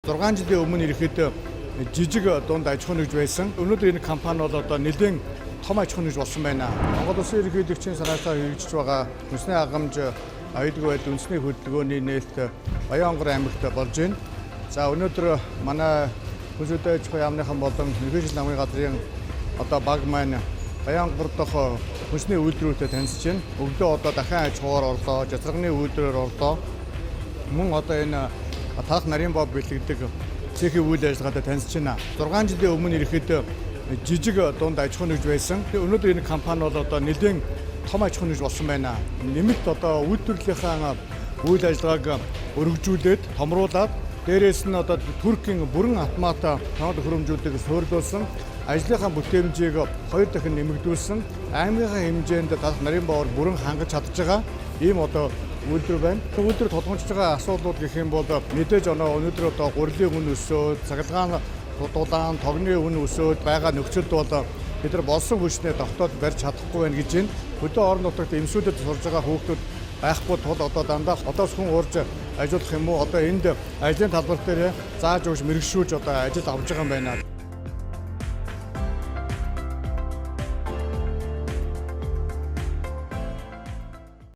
6 жилийн өмнө ирэхэд жижиг дунд аж ахуй нэгж байсан. Өнөөдөр энэ компани бол одоо нэлээд том аж ахуй нэгж болсон байна. Монгол Улсын ерөнхийлөгчийн санаачаар хэрэгжиж байгаа үндэсний хангамж аюулгүй байдал үндэсний хөдөлгөөний нээлт Баянгор аймагт болж байна. За өнөөдөр манай хүсэлтэй аж ахуй яамныхан болон ерөнхийлөгчийн намын газрын одоо баг маань Баянгор дахь хүнсний үйлдвэрүүдэд танилцж байна. Өглөө одоо дахин аж ахуйгаар орлоо, жазрагны үйлдвэрээр орлоо. Мөн одоо энэ Атах нарийн бов бэлтгэдэг цэхийн үйл ажиллагаатай танилцж байна. 6 жилийн өмнө ирэхэд жижиг дунд аж ахуй нэгж байсан. Өнөөдөр энэ компани бол одоо нэлээд том аж ахуй нэгж болсон байна. Нэмэлт одоо үйлдвэрлэлийнхаа үйл ажиллагааг өргөжүүлээд томруулаад дээрээс нь одоо Туркийн бүрэн автомат тоног хөрөмжүүдийг суурилуулсан, ажлынхаа бүтээмжийг 2 дахин нэмэгдүүлсэн, аймгийн хэмжээнд Атах нарийн бовоор бүрэн хангаж чадж байгаа ийм одоо үйлдвэр байна. Үйлдвэр толгомжж байгаа асуудлууд гэх юм бол мэдээж өнөөдөр одоо гурилын үн өсөөд, цахилгаан дулаан, тогны үн өсөөд байгаа нөхцөлд бол бид нар болсон хүчнээ тогтоож барьж чадахгүй байна гэж байна. Хөдөө орон нутагт эмсүүдэд сурж байгаа хүүхдүүд байхгүй тул одоо дандаа хотоос хүн урьж ажиллах юм уу? Одоо энд ажлын талбар дээр зааж өгч мэрэгшүүлж одоо ажил авч байгаа юм байна.